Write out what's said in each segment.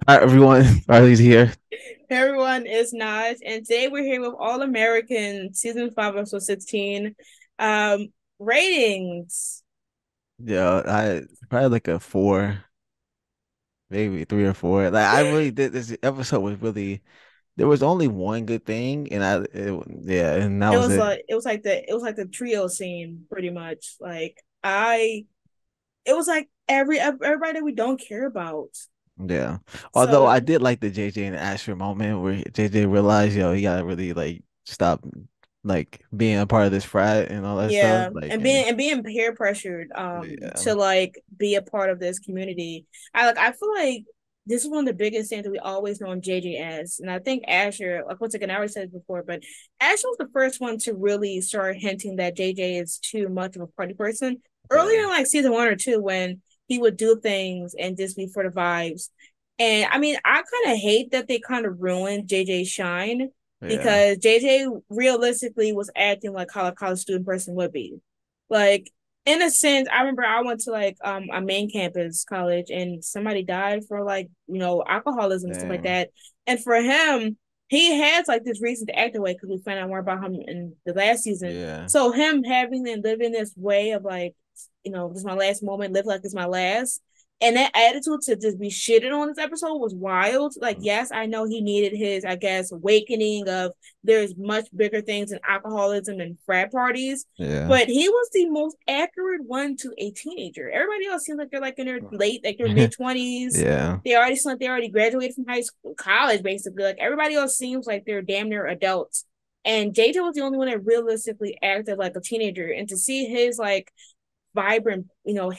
Hi everyone, Arlezzy here. Hey everyone, it's Naj, and today we're here with All American Season 5, Episode 16. Ratings. Yeah, I probably like a four, maybe three or four. Like I really did this episode was really there was only one good thing, and yeah, and that It was was it. like it was like the trio scene, pretty much. It was like everybody that we don't care about. Yeah. Although So I did like the JJ and Asher moment where JJ realized, he gotta really like stop like being a part of this frat and all that stuff. yeah, Like and and being peer pressured yeah, to like be a part of this community. I feel like this is one of the biggest things that we always know JJ as. And I think Asher, like once again, I already said it before, but Asher was the first one to really start hinting that JJ is too much of a party person. Earlier yeah, in like season 1 or 2, when he would do things and just be for the vibes. And I mean, I kind of hate that they kind of ruined JJ's shine yeah, because JJ realistically was acting like how a college student person would be. Like in a sense, I remember I went to like a main campus college and somebody died for like, alcoholism and stuff like damn, that. And for him, he has like this reason to act away because we found out more about him in the last season. yeah. So him having and living this way of like, this is my last moment, live like it's my last, and that attitude to just be shitted on this episode was wild. Like, yes, I know he needed his, I guess, awakening of there's much bigger things than alcoholism and frat parties. Yeah. But he was the most accurate one to a teenager. Everybody else seems like they're like in their late, like their mid 20s. Yeah. They already graduated from high school, college, basically. Like everybody else seems like they're damn near adults. And JJ was the only one that realistically acted like a teenager. And to see his like vibrant,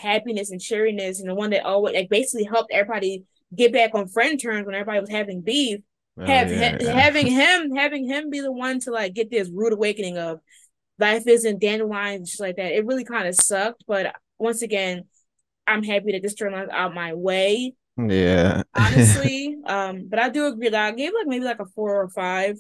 happiness and cheeriness, and the one that always like basically helped everybody get back on friend terms when everybody was having beef. Oh yeah. Having him be the one to like get this rude awakening of life isn't dandelions and shit like that. It really kind of sucked, but once again, I'm happy that this turned out my way. Yeah. Honestly, but I do agree that I gave like maybe like a 4 or 5.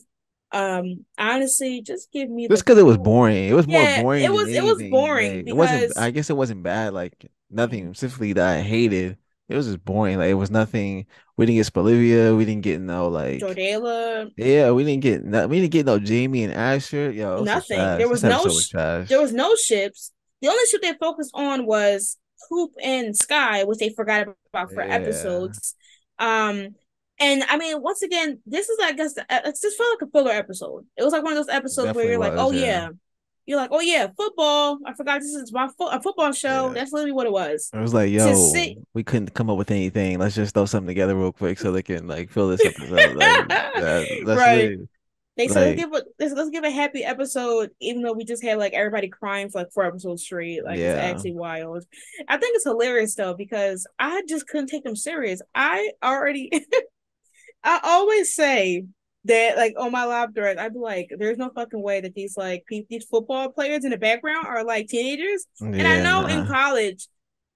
Honestly, just give me Just the because it was 4. boring. It was more Yeah, it boring than was it was anything. boring Like it wasn't because I guess it wasn't bad, like nothing specifically that I hated. It was just boring. Like it was nothing. We didn't get Bolivia. We didn't get no like Jordala, yeah, we didn't get no Jamie and Asher. Yo, it was just nothing. trash. This episode was There trash. was no ships. The only ship they focused on was Hoop and Sky, which they forgot about for Yeah. episodes. Um, and I mean, once again, this is I guess it just felt like a filler episode. It was like one of those It episodes where definitely was, yeah. you're like, oh yeah, football. I forgot this is a football show. Yeah. That's literally what it was. It was like, To yo, see, we couldn't come up with anything. Let's just throw something together real quick so they can like fill this episode. Like that's right. literally They said like let's give a happy episode, even though we just had like everybody crying for like 4 episodes straight. Like it's yeah. actually wild. I think it's hilarious though because I just couldn't take them serious. I always say that like on my live thread, I'd be like, "There's no fucking way that these football players in the background are like teenagers." And I Yeah, know in nah. college,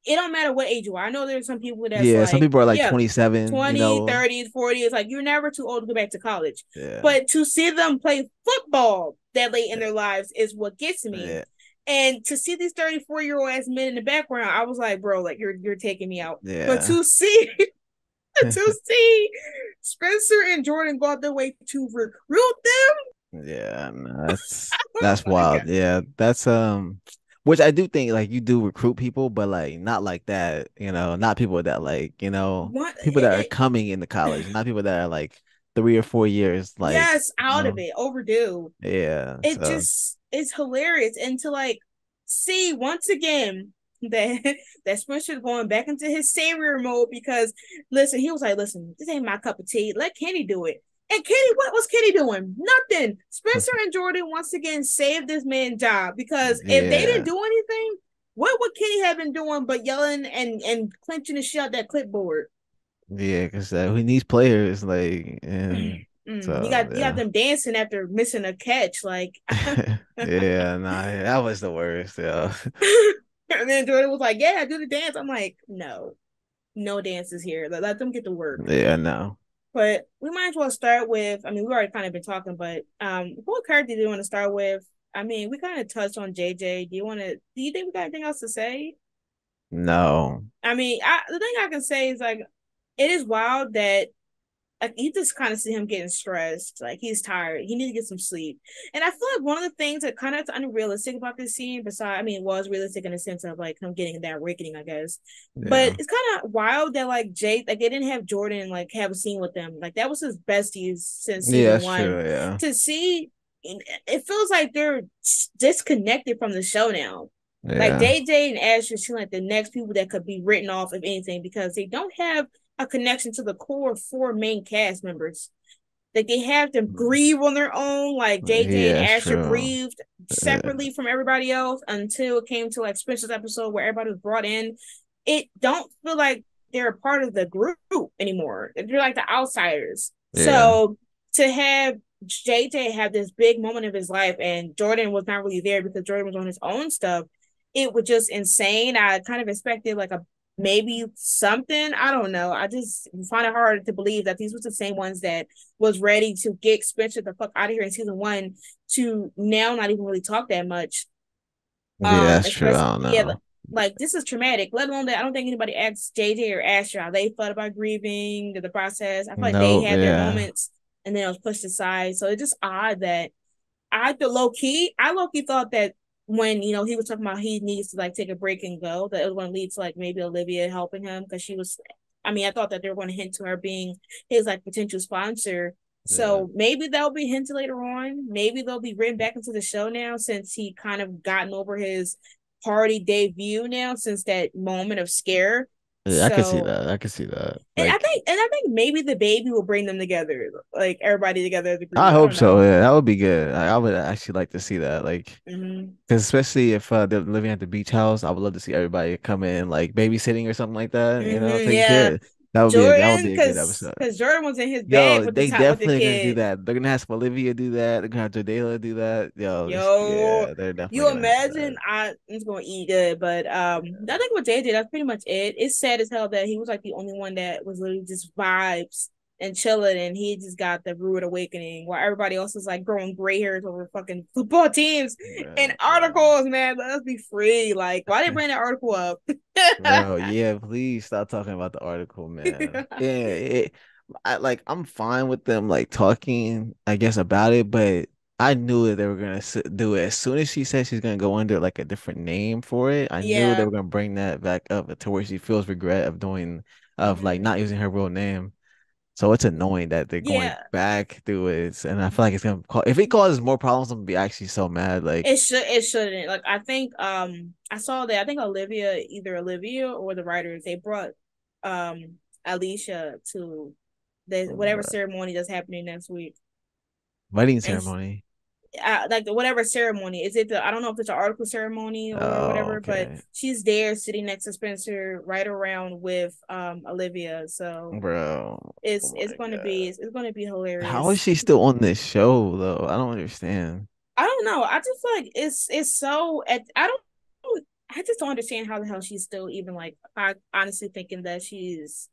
it don't matter what age you are. I know there's some people that's Yeah, some like, people are like yeah, 27, 20, 30, 40. It's like you're never too old to go back to college. Yeah. But to see them play football that late in their lives is what gets me. Yeah. And to see these 34-year-old ass men in the background, I was like, bro, like you're taking me out. But Yeah. to see to see Spencer and Jordan go out their way to recruit them, Yeah, no, I was that's like, wild. Yeah, that's which I do think like you do recruit people, but like not like that, not people that like, what? people that are coming into college, not people that are like 3 or 4 years, like, Yes, out of it, overdue. yeah. It So just is hilarious, and to like see once again that that Spencer's going back into his savior mode because listen, he was like, listen, this ain't my cup of tea. Let Kenny do it. And Kenny, what was Kenny doing? Nothing. Spencer and Jordan once again saved this man's job because if they didn't yeah. do anything, what would Kenny have been doing but yelling and clenching the shit out that clipboard? Yeah, because he needs players, like, and so You got yeah. them dancing after missing a catch, like Yeah, nah, that was the worst, yeah. and then Jordan was like, "Yeah, do the dance." I'm like, "No, no dances here. Let them get to work." Yeah, no. But we might as well start with. I mean, we already kind of been talking, but what character do you want to start with? I mean, we kind of touched on JJ. Do you want to? Do you think we got anything else to say? No. I mean, the thing I can say is like, it is wild that like you just kind of see him getting stressed. Like he's tired. He needs to get some sleep. And I feel like one of the things that kind of unrealistic about this scene, besides, I mean, it was realistic in the sense of like him getting that awakening, I guess. But Yeah. it's kind of wild that like Jake, like they didn't have Jordan like have a scene with them. Like that was his besties since Yeah, season that's one. true. Yeah. To see, it feels like they're disconnected from the show now. Like Yeah. JJ and Asher seem like the next people that could be written off of anything because they don't have a connection to the core four main cast members. Like they have to grieve on their own. Like JJ and Yeah, that's Asher true. grieved Yeah. separately from everybody else until it came to like Spencer's episode where everybody was brought in. It don't feel like they're a part of the group anymore. They're like the outsiders. Yeah. So to have JJ have this big moment of his life and Jordan was not really there because Jordan was on his own stuff, it was just insane. I kind of expected like a maybe something. I don't know. I just find it hard to believe that these were the same ones that was ready to get Spencer the fuck out of here in season one to now not even really talk that much. Yeah, that's true. Especially I don't yeah, know. like this is traumatic. Let alone that I don't think anybody asked JJ or Asher how they felt about grieving the process. I feel like they No, had their yeah. moments and then it was pushed aside. So it's just odd that I low key thought that when he was talking about he needs to like take a break and go, that it was going to lead to like maybe Olivia helping him because she was. I mean, I thought that they were going to hint to her being his like potential sponsor. Yeah. So maybe that'll be hinted later on. Maybe they'll be written back into the show now since he kind of gotten over his party debut now since that moment of scare. Yeah, I can see So that. I can see that. and I Like, think and I think maybe the baby will bring them together, like everybody together as a I group. I hope don't so. know. Yeah, that would be good. I would actually like to see that. Like, Mm-hmm. because especially if they're living at the beach house, I would love to see everybody come in like babysitting or something like that. Taking Yeah, care. That would Jordan, be a good episode. because Jordan was in his bag Yo, with the they top with the definitely are gonna do kid. that. They're gonna have some Olivia do that. They're gonna have Jadela do that. Yo, Yo, yeah, they're definitely you gonna have imagine that. I'm just gonna eat good, but I think with JJ, that's pretty much it. It's sad as hell that he was like the only one that was literally just vibes and chilling, and he just got the rude awakening while everybody else is like growing gray hairs over fucking football teams and Bro. articles. Man, let us be free. Like, why they bring that article up? Bro, yeah, please stop talking about the article, man. Yeah, I'm fine with them like talking, I guess, about it, but I knew that they were gonna do it as soon as she said she's gonna go under like a different name for it. I knew they Yeah. were gonna bring that back up to where she feels regret of like Mm-hmm. not using her real name. So it's annoying that they're going Yeah. back through it, and I feel like it's gonna if it causes more problems, I'm gonna be actually so mad. Like, It shouldn't. Like I think I saw that I think Olivia or the writers they brought Alicia to the whatever uh, ceremony that's happening next week. wedding And ceremony. like whatever ceremony is it the I don't know if it's an article ceremony or Oh, whatever, but okay. she's there sitting next to Spencer right around with Olivia. So Bro, oh it's my gonna be God. it's gonna be How is hilarious. she still on this show though? I don't understand. I don't know. I just feel like it's so I don't I just don't understand how the hell she's still even like I honestly thinking that she's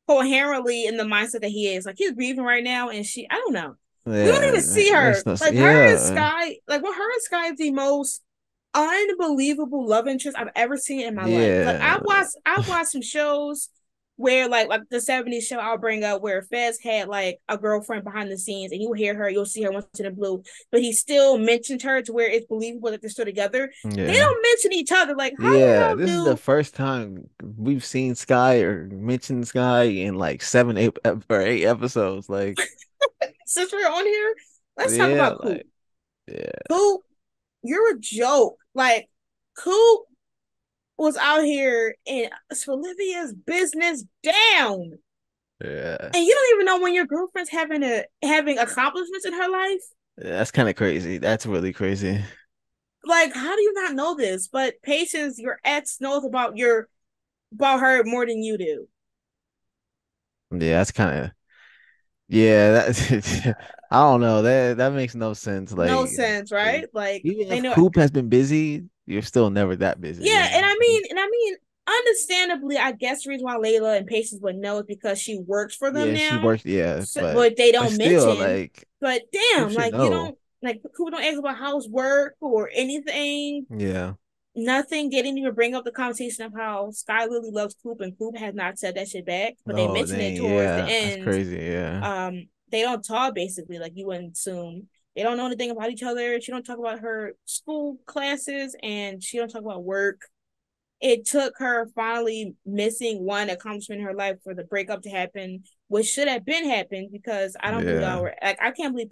coherently in the mindset that he is. Like he's grieving right now and I don't know. We don't Yeah, even see it makes her. no sense. Like her and Yeah, Sky, like what her and Sky is the most unbelievable love interest I've ever seen in my life. Like yeah, I've watched some shows where like the 70s show I'll bring up where Fez had like a girlfriend behind the scenes and you'll hear her, you'll see her once in a blue, but he still mentioned her to where it's believable that they're still together. They yeah, don't mention each other. Like how the yeah. hell This is the do first time we've seen Sky or mentioned Sky in like seven, or eight episodes. Like, since we're on here, let's talk yeah, about Coop. like, yeah, Coop, you're a joke. Like Coop was out here and Olivia's business down. yeah. And you don't even know when your girlfriend's having accomplishments in her life. That's kind of crazy. That's really crazy. Like, how do you not know this? But Patience, your ex knows about her more than you do. Yeah, that's kind of yeah. That I don't know. That makes no sense. No sense, Like right? Like even they if know. Coop has been busy, you're still never that busy. Yeah, and I mean, understandably, I guess the reason why Layla and Patience would know is because she works for them Yeah, she now. worked. Yeah, So, but they but don't still, mention. like But Coop damn, should like you know. don't like people don't ask about housework or anything. Yeah. Nothing. They didn't even bring up the conversation of how Sky Lily loves Coop, and Coop has not said that shit back. But they Oh, mentioned it dang, towards the yeah, that's end. crazy. Yeah, They don't talk basically like you wouldn't assume. They don't know anything about each other. She don't talk about her school classes, and she don't talk about work. It took her finally missing one accomplishment in her life for the breakup to happen, which should have been happened because I don't think y'all yeah. were like I can't believe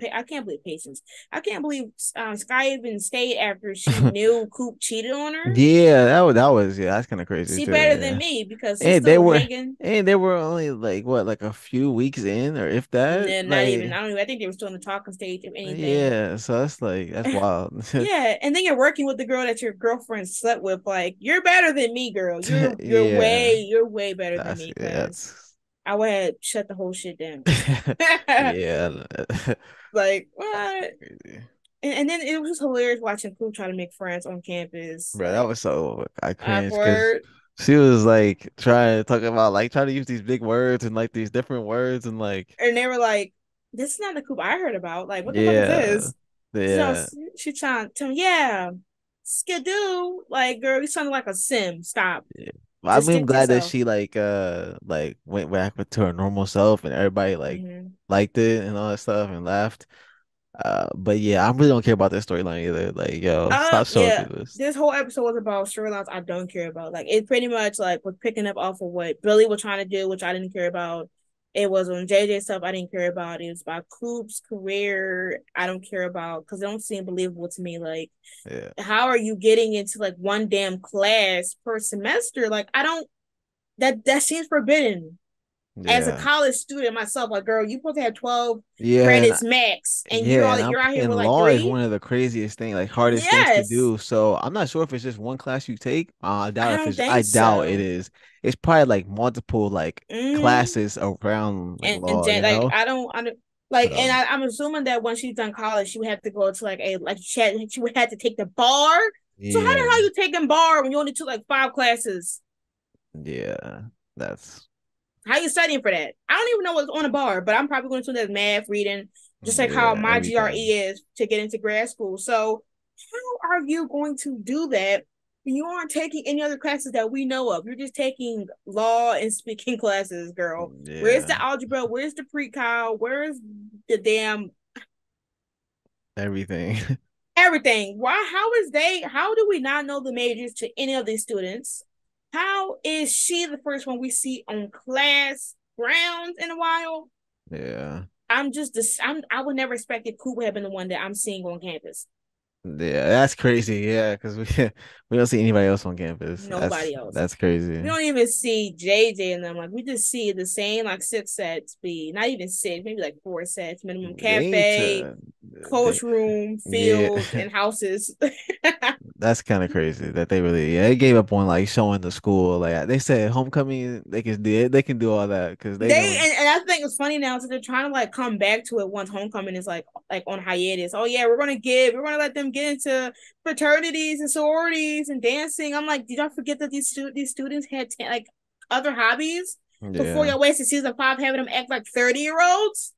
patience. I can't believe Sky even stayed after she knew Coop cheated on her. Yeah, that was yeah, that's kind of crazy She too. better than Yeah, me because she's and they still were hanging. and they were only like what, like a few weeks in, or if that, Nah, not even. like I don't even. I think they were still in the talking stage, if anything. yeah. So that's like that's wild. Yeah, and then you're working with the girl that your girlfriend slept with. Like, you're better than me, girl. Yeah, You're way better than that's me. yeah, Cause I would have shut the whole shit down. yeah. Like That's what? crazy, And then it was hilarious watching Pooh try to make friends on campus. bro. That Like was so I cringed because awkward. she was like trying to talk about like trying to use these big words and like these different words and like And they were like, "This is not the Coop I heard about. Like, what the fuck is yeah, this?" So yeah. she trying to tell me, "Yeah, skidoo." Like, girl, you sounded like a sim. Stop. Yeah. Well, I Just mean, I'm stick to glad that yourself. she like went back to her normal self and everybody like Mm-hmm. liked it and all that stuff and laughed. But yeah, I really don't care about that storyline either. Like, yo, stop showing Yeah. people this. This whole episode was about storylines I don't care about. Like it pretty much like was picking up off of what Billy was trying to do, which I didn't care about. It was on JJ stuff I didn't care about. It was about Coop's career. I don't care about because it don't seem believable to me. Like, Yeah, how are you getting into like one damn class per semester? Like, I don't that seems forbidden. As a yeah, college student myself, like girl, you supposed to have 12 yeah, credits max, and yeah, and you're out here and with like law is three. one of the craziest thing, like hardest things to Yes. do. So I'm not sure if it's just one class you take. I don't I think doubt it so. is. It's probably like multiple like Mm-hmm. classes around like And law, you like know? I don't like, and So I'm assuming that when she's done college, she would have to go to like a like she would have to take the bar. So how the yeah, hell you taking bar when you only took like five classes? yeah, that's How you studying for that? I don't even know what's on a bar, but I'm probably going to do that math, reading, just like how yeah, my GRE everything. is to get into grad school. So how are you going to do that when you aren't taking any other classes that we know of? You're just taking law and speaking classes, girl. Where's Yeah, the algebra? Where's the pre-cal? Where's the damn everything. everything? Why? How is they? How do we not know the majors to any of these students? How is she the first one we see on class grounds in a while? Yeah. I'm just this. I would never expect that Coop would have been the one that I'm seeing on campus. Yeah, that's crazy. Yeah, because we we don't see anybody else on campus. Nobody else. That's We crazy. don't even see JJ and them. Like we just see the same like six sets be not even six, maybe like four sets minimum. They need Cafe, to they coach room, yeah, fields, and houses. that's kind of crazy that they really they gave up on like showing the school. Like they said homecoming they can do all that because they They know. and I think it's funny now, so they're trying to like come back to it once homecoming is like on hiatus. Oh yeah, we're gonna let them get into fraternities and sororities and dancing. I'm like, did y'all forget that these students had like other hobbies before Yeah, y'all wasted season 5 having them act like 30-year-olds?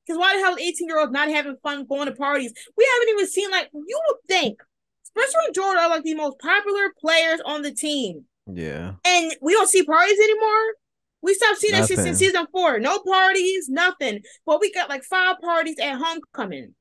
Because why the hell 18-year-olds not having fun going to parties? We haven't even seen like you would think Spencer and Jordan are like the most popular players on the team, yeah, and we don't see parties anymore. We stopped seeing that shit since nothing. season 4. No parties, nothing. But we got like 5 parties at homecoming.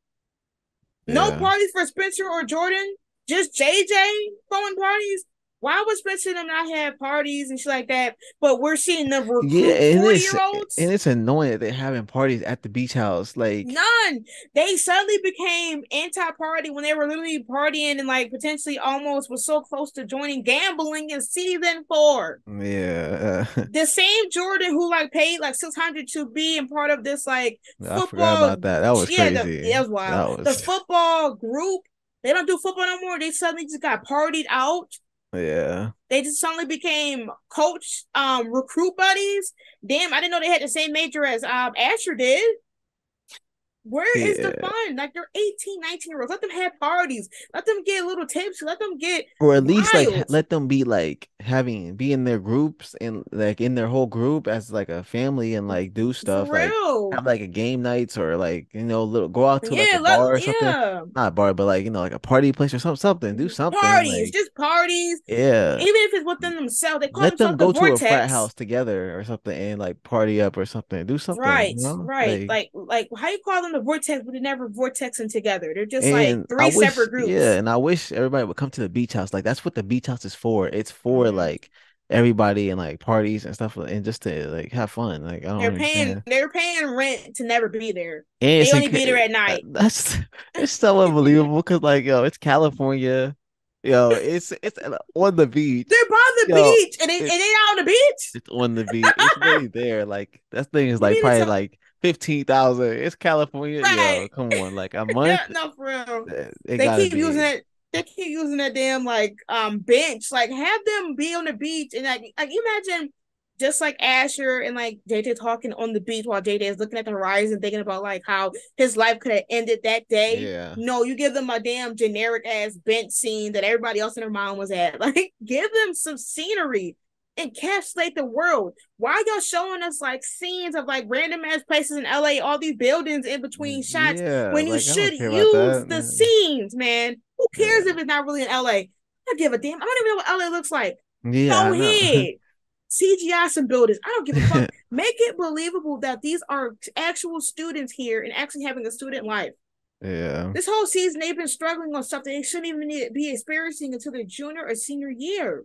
No Yeah. parties for Spencer or Jordan. Just JJ throwing parties. Why would Spencer and them not have parties and shit like that? But we're seeing them Yeah, recruit and 40 year olds. it's annoying that they're having parties at the beach house. Like, None. They suddenly became anti-party when they were literally partying and like potentially almost was so close to joining gambling in season 4. yeah, The same Jordan who like paid like 600 to be in part of this like I forgot football. about that. That was Yeah, crazy. it was wild. That The was football group, they don't do football no more. They suddenly just got partied out. yeah. They just suddenly became coach recruit buddies. Damn, I didn't know they had the same major as Asher did. Where is the Yeah. fun? Like they're 18, 19-year-olds. Let them have parties. Let them get a little tipsy. Let them get Or at least like wild. let them be like having be in their groups and like in their whole group as like a family and like do For stuff like real. have like a game nights or like little go out to like a Yeah, bar or something. yeah. Not a bar, but like like a party place or something. Do something Parties, like just parties. yeah. Even if it's within themselves, they call Let them themselves the go to a frat Vortex. house together or something and like party up or something. Do something, Right, right. Like Like how you call them the Vortex, but they're never vortexing together. They're just like and I three wish, separate groups. and I wish everybody would come to the beach house. Like that's what the beach house is for. It's for Hmm. like everybody and like parties and stuff and just to like have fun. Like I don't understand. They're paying rent to never be there. And They it's in, only be there at night. that's it's so unbelievable because like yo, it's California, yo, it's on the beach, They're by the yo, beach and it they out on the beach. it's on the beach. It's really there. Like that thing is You like mean to probably tell like 15,000. It's California, right? yo. Come on, like a month, No, for real. it They gotta keep using be. it. They keep using that damn like bench. Like have them be on the beach and like imagine just like Asher and like JJ talking on the beach while JJ is looking at the horizon, thinking about like how his life could have ended that day. Yeah. No, you give them a damn generic ass bench scene that everybody else in their mind was at. Like give them some scenery, encapsulate the world. Why y'all showing us like scenes of like random ass places in LA, all these buildings in between shots Yeah, when you like I don't should care about use that. the scenes, man? Who cares if Yeah, it's not really in LA? I don't give a damn. I don't even know what LA looks like. yeah, Go I know. ahead. CGI some buildings. I don't give a fuck. Make it believable that these are actual students here and actually having a student life. Yeah, This whole season, they've been struggling on stuff that they shouldn't even be experiencing until their junior or senior year.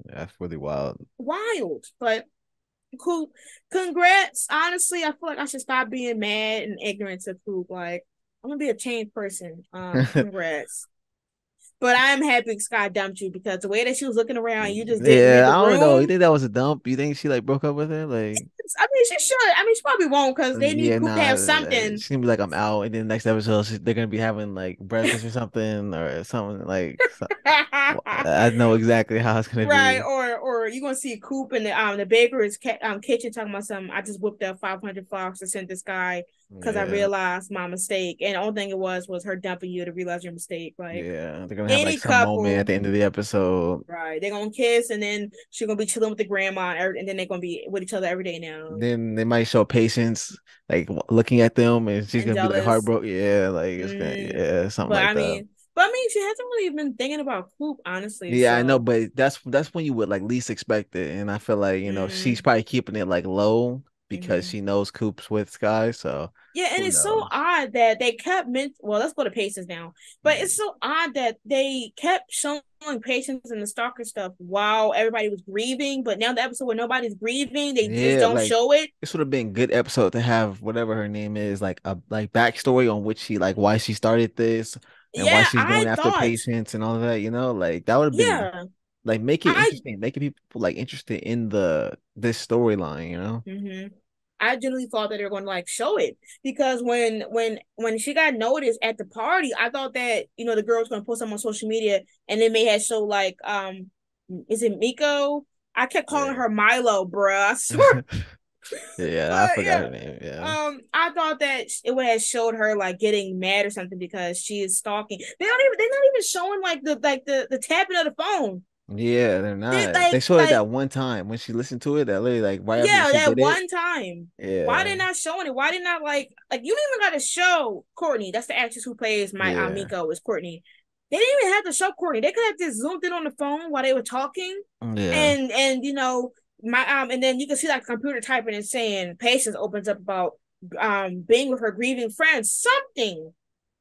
that's really wild. Wild. But Coop, congrats. Honestly, I feel like I should stop being mad and ignorant to Coop. Like, I'm gonna be a changed person. Congrats. But I'm happy Scott dumped you because the way that she was looking around, you just didn't read Yeah, the I don't know. You room. think that was a dump? You think she like broke up with him? Like, I mean, she should. I mean, she probably won't because they need yeah, Coop to nah. have something, She's gonna be like, I'm out, and then next episode they're gonna be having like breakfast or something or something like. I know exactly how it's gonna right? be. Or you gonna see Coop in the baker's kitchen talking about something. I just whipped up 500 flowers to send this guy because I Yeah, realized my mistake, and the only thing it was her dumping you to realize your mistake. Like yeah. They're gonna have like any some moment at couple, the end of the episode. right? They're gonna kiss, and then she's gonna be chilling with the grandma, and then they're gonna be with each other every day now. Then they might show patience, like looking at them, and she's And gonna be like jealous. heartbroken. Yeah, like it's gonna, Mm, yeah, something but like I that. mean, she hasn't really been thinking about Coop, honestly. Yeah, I know, So, but that's when you would like least expect it, and I feel like she's mm, probably keeping it like low because mm-hmm. she knows Coop's with Sky. So Yeah, and who it's so knows? odd that they kept well, let's go to Patience now. But it's so odd that they kept showing Patience and the stalker stuff while everybody was grieving. But now the episode where nobody's grieving, they just Yeah, don't like show it. this would have been a good episode to have whatever her name is, like a like backstory on which she like why she started this and why Yeah, she's going I after thought, patients and all of that. Like that would have been yeah, like make it I interesting, making people like interested in the this storyline. mm-hmm. I genuinely thought that they were going to like show it because when she got noticed at the party, I thought that the girl was going to post them on social media and they may have show like is it Miko? I kept calling Yeah. her Milo, bruh. I swear, Yeah, I but forgot yeah. her name. Yeah. I thought that it would have showed her like getting mad or something because she is stalking. They're not even showing like the tapping of the phone. Yeah, they're They not. They showed it like that one time when she listened to it, that literally like right after yeah, she that did it. one time. Why they Yeah. not showing it? Why they not like you didn't even got to show Courtney? That's the actress who plays my Yeah. Miko is Courtney. They didn't even have to show Courtney. They could have just zoomed in on the phone while they were talking, Yeah. and my and then you can see like computer typing and saying Patience opens up about being with her grieving friends. Something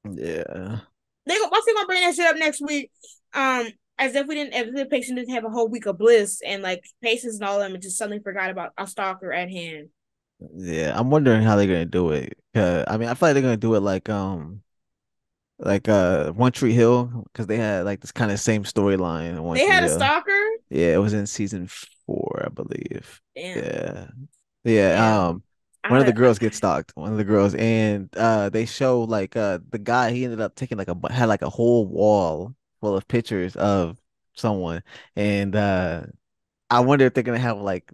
Yeah. once they gonna bring that shit up next week. As if we didn't, as if the patient didn't have a whole week of bliss and like Patience and all of them and just suddenly forgot about a stalker at hand. Yeah. I'm wondering how they're gonna do it. I mean, I feel like they're gonna do it like One Tree Hill because they had like this kind of same storyline in One They Tree had a Hill. stalker. Yeah, it was in season 4, I believe. Damn, Yeah. Yeah. damn. One of the I girls gets stalked. One of the girls, and they show like the guy he ended up taking like had like a whole wall full of pictures of someone, and I wonder if they're gonna have like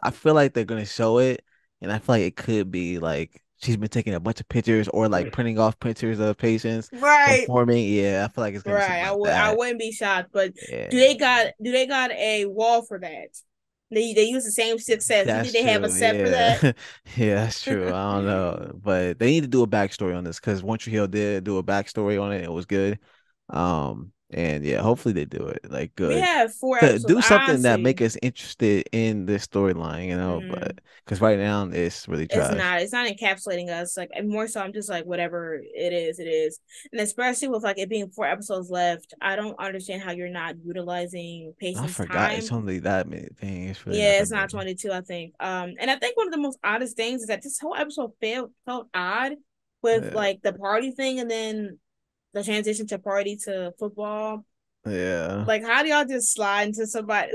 I feel like they're gonna show it, and I feel like it could be like she's been taking a bunch of pictures or like printing off pictures of patients Right. performing. Yeah, I feel like it's gonna be Right. something like I that. wouldn't be shocked, but Yeah, do they got a wall for that? They use the same success. You think that's they have a true. set for that? Yeah, yeah, that's true. I don't know, but they need to do a backstory on this because One Tree Hill did do a backstory on it. It was good. And yeah, hopefully they do it like We good. have four To episodes. do something that Honestly, make us interested in this storyline, mm, but because right now it's really trash. it's not encapsulating us. Like, and more so, I'm just like, whatever it is, it is. And especially with like it being four episodes left, I don't understand how you're not utilizing I patient's forgot it's time. only that many things. It's really not Yeah, that it's not many. 22, I think. And I think one of the most oddest things is that this whole episode felt odd with Yeah, like the party thing and then the transition to party to football. yeah, Like, how do y'all just slide into somebody?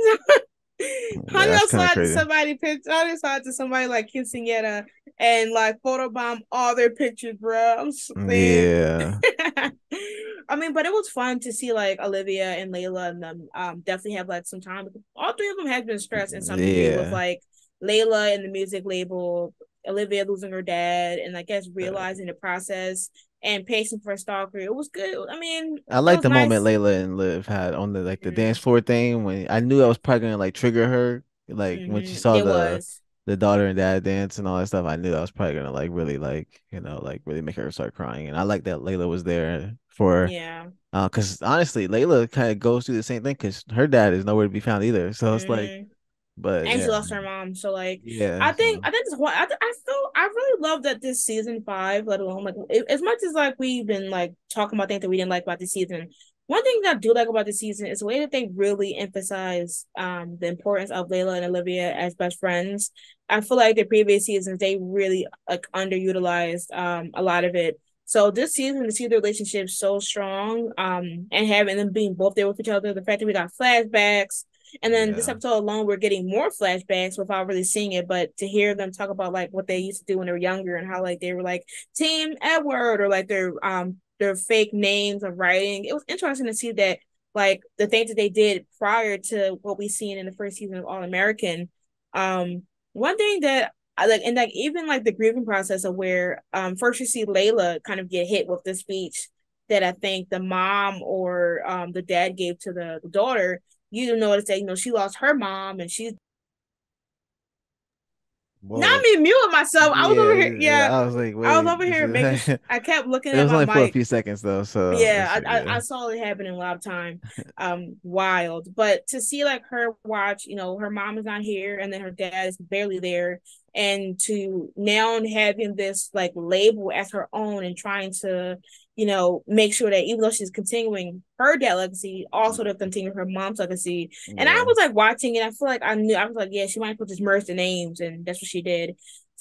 How do that's y'all kind of slide to crazy. somebody picture? How do you slide to somebody like quinceanera and like photobomb all their pictures, bro? Man. Yeah, I mean, but it was fun to see like Olivia and Layla and them definitely have like some time. All three of them have been stressed in some degree with yeah. like Layla and the music label, Olivia losing her dad, and I guess realizing the process and pacing for a stalker. It was good. I mean, I it like was the moment nice. Layla and Liv had on the like the dance Mm, floor thing when I knew I was probably gonna like trigger her like when she saw it was. the daughter and dad dance and all that stuff. I knew I was probably gonna like really like like really make her start crying. And I like that Layla was there for Yeah. because honestly Layla kind of goes through the same thing because her dad is nowhere to be found either. So it's like, Mm. but And she yeah, lost her mom. So like, yeah. So I think this one, I really love that this season 5, let alone like as much as like we've been like talking about things that we didn't like about the season. One thing that I do like about the season is the way that they really emphasize the importance of Layla and Olivia as best friends. I feel like the previous seasons they really like underutilized a lot of it. So this season to see the relationship so strong, and having them being both there with each other, the fact that we got flashbacks and then this yeah, episode alone, we're getting more flashbacks without really seeing it. But to hear them talk about like what they used to do when they were younger and how like they were like Team Edward or like their fake names of writing, it was interesting to see that like the things that they did prior to what we seen in the first season of All American. One thing that I like, and like even like the grieving process of where first you see Layla kind of get hit with the speech that I think the mom or the dad gave to the daughter. You notice that she lost her mom and she's not well, me muting myself. I was over here, yeah. yeah, I was like, I was wait, over here making. it I kept looking at was my only for a mic. few seconds though, so Yeah, I yeah. saw it happen in live time. Wild. But to see like her watch, her mom is not here and then her dad is barely there. And to now having this like label as her own and trying to, make sure that even though she's continuing her dad legacy, also to continue her mom's legacy. And I Yeah. was like watching it, I feel like I was like, yeah, she might put just merge the names, and that's what she did.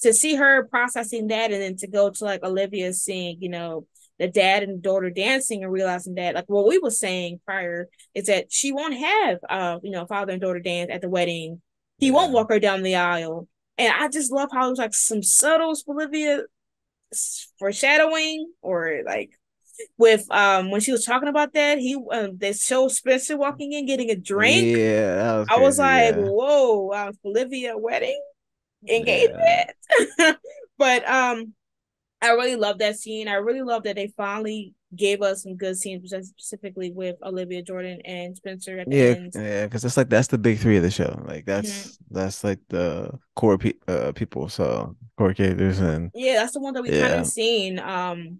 To see her processing that and then to go to like Olivia seeing, the dad and daughter dancing and realizing that like what we were saying prior is that she won't have father and daughter dance at the wedding. He won't Yeah. walk her down the aisle. And I just love how it was like some subtle Olivia foreshadowing or like with when she was talking about that, they show Spencer walking in getting a drink. Yeah, that was I was crazy. like, Yeah. whoa, Olivia wedding Yeah. engagement. But I really love that scene. I really love that they finally gave us some good scenes, specifically with Olivia Jordan and Spencer at the Yeah, end. yeah, because it's like that's the big three of the show. Like Mm-hmm. that's like the core people, so core characters and Yeah, that's the one that we kind of yeah, seen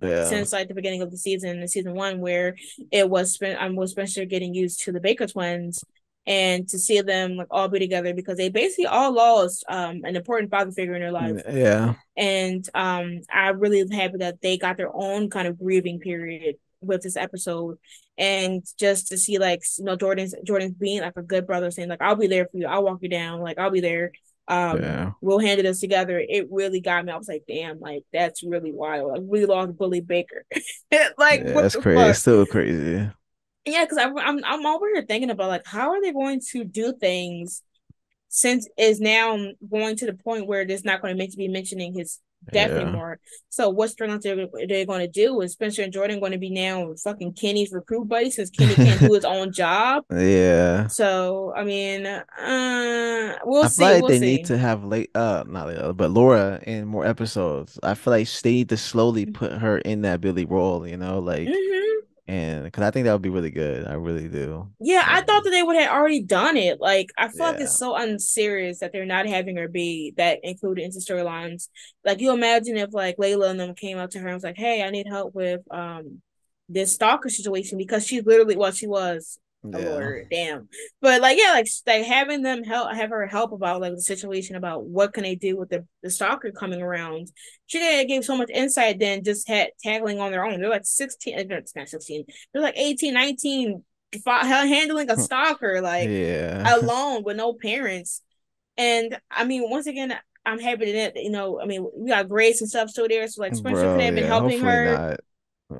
yeah, since like the beginning of the season 1, where it was with Spencer getting used to the Baker twins, and to see them like all be together because they basically all lost an important father figure in their life. yeah, And I really am happy that they got their own kind of grieving period with this episode, and just to see like Jordan's being like a good brother, saying like I'll be there for you, I'll walk you down, like I'll be there. yeah, We'll handle this together. It really got me. I was like, damn, like that's really wild. I really lost Bully Baker. Like yeah. what That's the crazy. It's fuck? still crazy. Yeah, because I'm over here thinking about like how are they going to do things since is now going to the point where there's not going to be mentioning his death Yeah. anymore. So what's they're going to do is Spencer and Jordan going to be now fucking Kenny's recruit buddy since Kenny can't do his own job. Yeah. So I mean, we'll I feel see, like we'll they need see. to have late not Layla, but Laura in more episodes. I feel like they need to slowly put her in that Billy role, like Mm-hmm. and because I think that would be really good. I really do. Yeah, I thought And that they would have already done it. Like, I feel like yeah. it's so unserious that they're not having her be that included into storylines. Like, you imagine if like Layla and them came up to her and was like, "Hey, I need help with this stalker situation," because she's literally what she was a Yeah. lawyer. Damn, but like, yeah, like having them have her help about like the situation about what can they do with the stalker coming around. She gave so much insight than just had tackling on their own. They're like 16, it's not 16. They're like 18, 19 handling a stalker like Yeah. alone with no parents. And I mean, once again, I'm happy that I mean, we got Grace and stuff still there, so like Spencer could Bro, have been yeah. helping Hopefully her. not.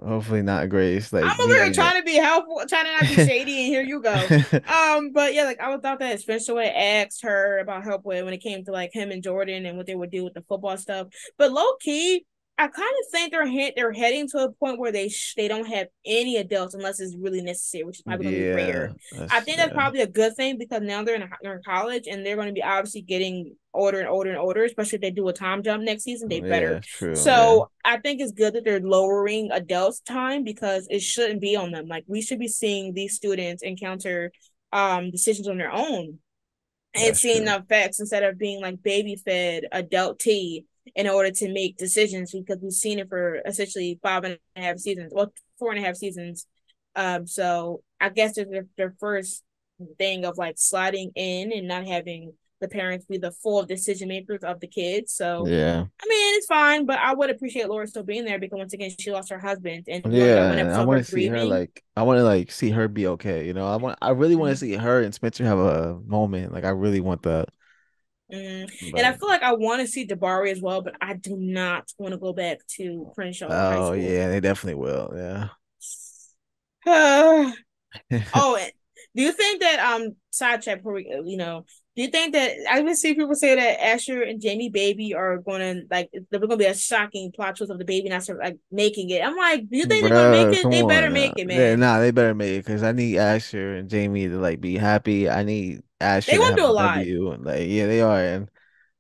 Hopefully not Grace. I'm Like, over here yeah. trying to be helpful, trying to not be shady, and here you go. But yeah, like I would thought that Spencer would have asked her about help with when it came to like him and Jordan and what they would do with the football stuff. But low key, I kind of think they're heading to a point where they don't have any adults unless it's really necessary, which is probably going to be rare. Yeah. I That's think that's yeah. probably a good thing because now they're in college and they're going to be obviously getting older and older and older. Especially if they do a time jump next season, they Yeah, better. it's true. Yeah. So I think it's good that they're lowering adults' time because it shouldn't be on them. Like we should be seeing these students encounter decisions on their own and That's seeing true. the effects instead of being like baby fed adult tea in order to make decisions because we've seen it for essentially 5.5 seasons, well 4.5 seasons. So I guess their first thing of like sliding in and not having the parents be the full decision makers of the kids. So Yeah. I mean, it's fine, but I would appreciate Laura still being there because once again, she lost her husband, and we only got Yeah, one and I episode of her want to see her grieving. like I want to like see her be okay. I really want to Mm-hmm. see her and Spencer have a moment. Like I really want that. And I But feel like I want to see Jabari as well, but I do not want to go back to Crenshaw High oh School. yeah, they definitely will. Yeah. Oh, do you think that sidetrack before we do you think that I've been seeing people say that Asher and Jamie Baby are gonna like there's gonna be a shocking plot twist of the baby not like making it? I'm like, do you think they're gonna make Bro, it? come They better on make now. it, Yeah, man. nah, they better make it because I need Asher and Jamie to like be happy. I need They Asher to gonna have do a a lot. W. Like, yeah, they are. And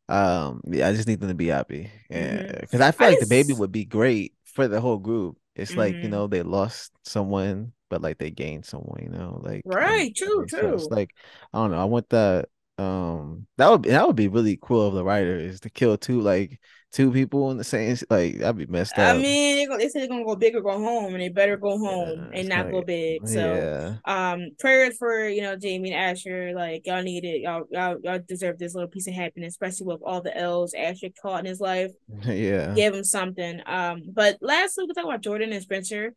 yeah, I just need them to be happy. Yeah. Mm-hmm. Because I feel I like the baby just would be great for the whole group. It's like, mm-hmm. they lost someone, but like they gained someone, like and Right, true, so it's true. like I don't know. I want that that would be really cool of the writer is to kill two people in the same like that'd be messed I up. mean, they said they're gonna go big or go home, and they better go home Yeah, and it's not go like big. So, yeah. prayers for Jamie and Asher. Like y'all need it. Y'all deserve this little piece of happiness, especially with all the L's Asher caught in his life. Yeah. Give him something. But lastly, we talk about Jordan and Spencer.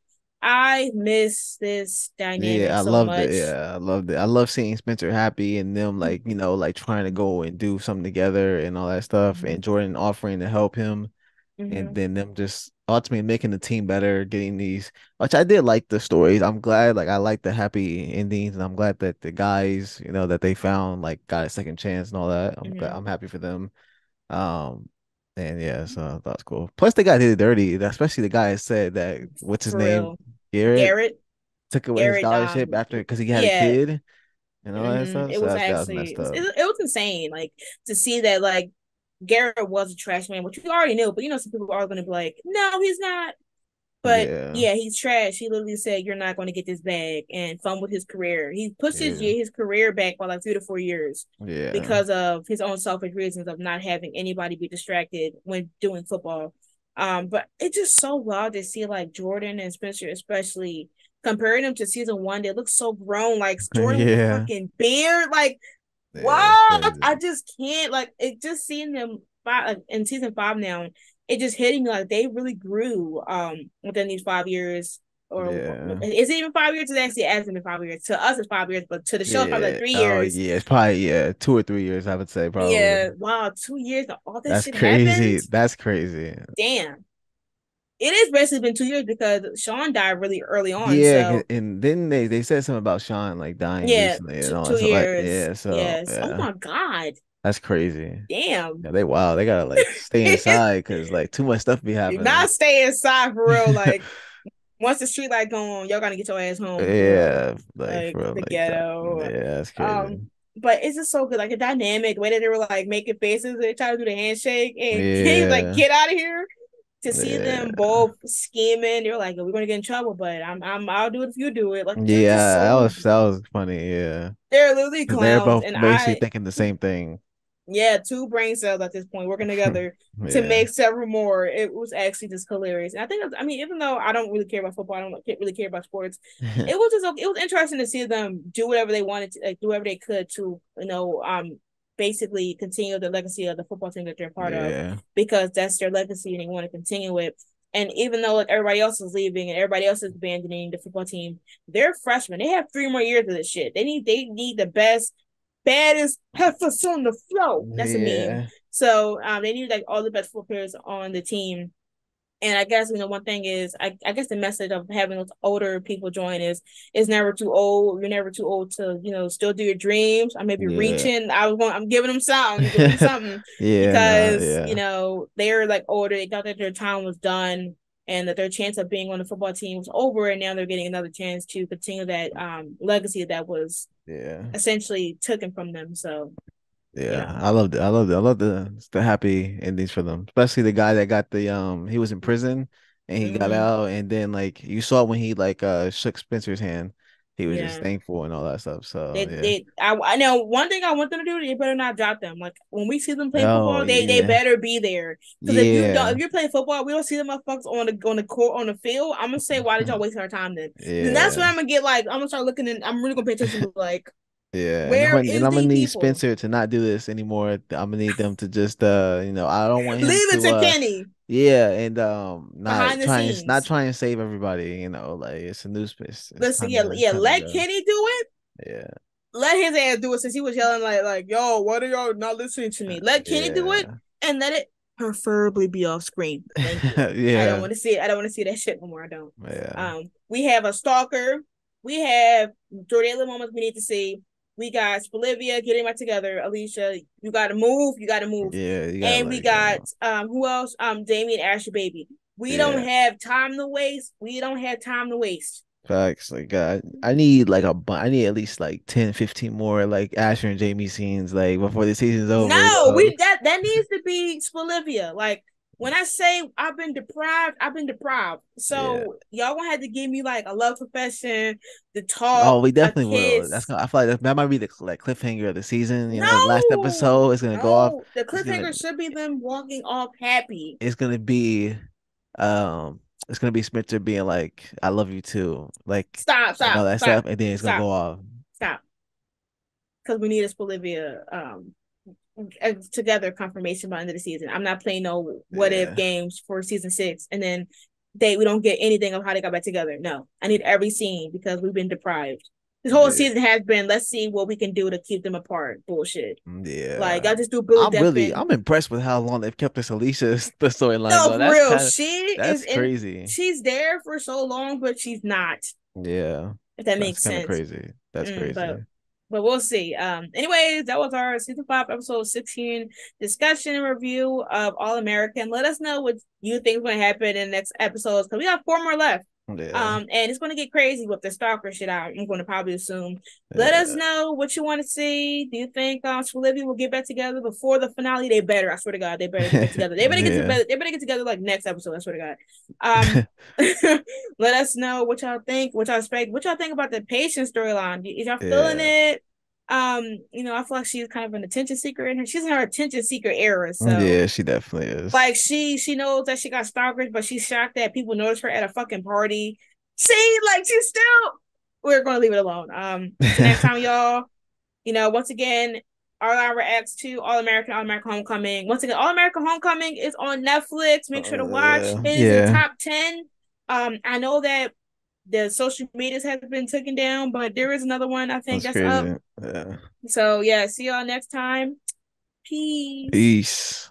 I miss this dynamic Yeah, I so loved it. much. Yeah, I loved it. I love seeing Spencer happy and them like trying to go and do something together and all that stuff Mm-hmm. and Jordan offering to help him and Mm-hmm. then them just ultimately making the team better, getting these which I did like the stories. I'm glad like I like the happy endings and I'm glad that the guys, that they found like got a second chance and all that. Mm-hmm. I'm happy for them. Um and yeah, so that's cool. Plus they got hit dirty, especially the guy said that what's his For name? real. Garrett Garrett. took away his Garrett. scholarship after because he had a Yeah. kid and all that stuff. It So was that was actually messed up. it was insane. Like to see that like Garrett was a trash man, which we already knew, but some people are going to be like, no, he's not. But Yeah, yeah, he's trash. He literally said, "You're not going to get this bag," and fumbled his career. He pushed yeah, his career back by like 3 to 4 years yeah, because of his own selfish reasons of not having anybody be distracted when doing football. But it's just so wild to see like Jordan and Spencer, especially comparing them to season one. They look so grown. Like Jordan with the yeah, fucking beard, like yeah. It's what? crazy. I just can't like it. Just seeing them like, in season five now, it just hitting me like they really grew within these 5 years. Or Yeah, is it even 5 years? It's actually hasn't been 5 years. To us, it's 5 years, but to the show, it's probably like yeah. three Oh, years. yeah. It's probably 2 or 3 years. I would say probably. Yeah, wow, 2 years, all that That's shit happened. crazy. That's crazy. Damn. It is basically been 2 years because Sean died really early on. Yeah, So and then they said something about Sean like dying yeah, recently and all that two stuff. Like, years. yeah, so Yes. Oh yeah, my God. that's crazy. Damn. Yeah, they wow, they gotta like stay inside because like too much stuff be Do happening. not stay inside for real. Like once the street light go on, y'all gotta get your ass home for real. Yeah, like Like for real, the like that. ghetto. Yeah, that's crazy. Um, but it's just so good. Like the dynamic, the way that they were like making faces, they try to do the handshake, and he's like, Yeah, "Get out of here." To see them yeah, both scheming, they're like, "We're gonna get in trouble," but I'll do it if you do it. Like they're just yeah. so, That was funny. Yeah, they're literally 'cause they're clowns, both and basically thinking the same thing. yeah, two brain cells at this point working together to Yeah, make several more. It was actually just hilarious. And I think, I mean, even though I don't really care about football, I don't really care about sports. It was just, it was interesting to see them do whatever they wanted to, like, do whatever they could to, basically continue the legacy of the football team that they're part of, yeah, because that's their legacy and they want to continue it. And even though like everybody else is leaving and everybody else is abandoning the football team, they're freshmen. They have 3 more years of this shit. They need the best baddest heifers on the floor. That's a meme. yeah, So they need like all the best football players on the team. And I guess one thing is I guess the message of having those older people join is never too old. You're never too old to still do your dreams. I may be yeah, reaching. I'm giving them something, giving them something yeah. No, because yeah, they're like older. They thought that their time was done and that their chance of being on the football team was over, and now they're getting another chance to continue that legacy that was yeah. essentially taken from them. So Yeah, yeah. I loved it. I loved it. I love the happy endings for them. Especially the guy that got the he was in prison and he got Mm-hmm. out and then like you saw when he like shook Spencer's hand, he was just Yeah. thankful and all that stuff. So yeah. I know one thing I want them to do, they better not drop them. Like when we see them play Oh football, they yeah. better be there. Because if Yeah. you're playing football, we don't see them motherfuckers on the court on the field. I'm gonna say, why did y'all waste our time then? Then that's when Yeah. I'm gonna get like I'm gonna start looking and I'm really gonna pay attention to like Yeah. where And is I'm gonna the need people? Spencer to not do this anymore. I'm gonna need them to just I don't want him Leave it to to Kenny yeah, and behind the not scenes. try and save everybody, like it's a new space. Listen, yeah, It's yeah, time to let go. Kenny do it. Yeah. Let his ass do it since he was yelling like yo, what are y'all not listening to me? Let Kenny do it Yeah. and let it preferably be off screen. Thank you. I don't Yeah. want to see it. I don't want to see that shit no more. I don't. Yeah. We have a stalker. We have Jordala moments we need to see. We got Bolivia getting back together. Alicia, you gotta move. You gotta move. Yeah, you gotta And we let it got go. who else? Damien Asher baby. We don't Yeah. have time to waste. We don't have time to waste. Facts. Like I need like I need at least like 10, 15 more like Asher and Jamie scenes like before the season's over, No, though. we that needs to be Bolivia. Like when I say I've been deprived, I've been deprived. Yeah. So y'all gonna have to give me like a love profession, the Oh, talk, we a definitely will. That's kiss. gonna I feel like that might be the like cliffhanger of the season, last No, episode is gonna go off. no. The It's gonna cliffhanger should be them walking off happy. it's gonna be um it's gonna be Spencer being like, I love you too. Like Stop, and stop, all that stop, stuff, and then it's gonna stop, go off. stop. Because we need a Bolivia together confirmation by the end of the season. I'm not playing no what if Yeah. games for season 6 and then we don't get anything of how they got back together. No, I need every scene because we've been deprived. This whole Yeah. season has been let's see what we can do to keep them apart. Bullshit. Like Yeah. I just do Billy Deppen. I'm impressed with how long they've kept this Alicia the storyline No, going. for real. She is That's in. crazy. She's there for so long, but she's not. Yeah. If that That's makes kind of sense. crazy. That's Mm, but crazy. but we'll see. Anyways, that was our season 5, episode 16 discussion and review of All American. Let us know what you think is going to happen in the next episodes because we have 4 more left. Yeah. And it's going to get crazy with the stalker shit out. I'm going to probably assume. Let us Yeah. know what you want to see. Do you think Olivia will get back together before the finale? They better. I swear to God, they better get back together. They better get Yeah. together. They better get together like next episode. I swear to God. Let us know what y'all think, what y'all expect, what y'all think about the patient storyline. Is y'all feeling Yeah. it? I feel like she's kind of an attention seeker in her. She's in her attention seeker era. So Yeah, she definitely is. like she knows that she got stalkers, but she's shocked that people notice her at a fucking party. See, like she's still we're gonna leave it alone. Until next time, y'all. Once again, our X to All American, All American Homecoming. Once again, All American Homecoming is on Netflix. Make sure to watch. It is in the Yeah. top 10. I know that the social medias has been taken down, but there is another one I think That's that's up. crazy. Yeah. So yeah, see y'all next time. Peace. Peace.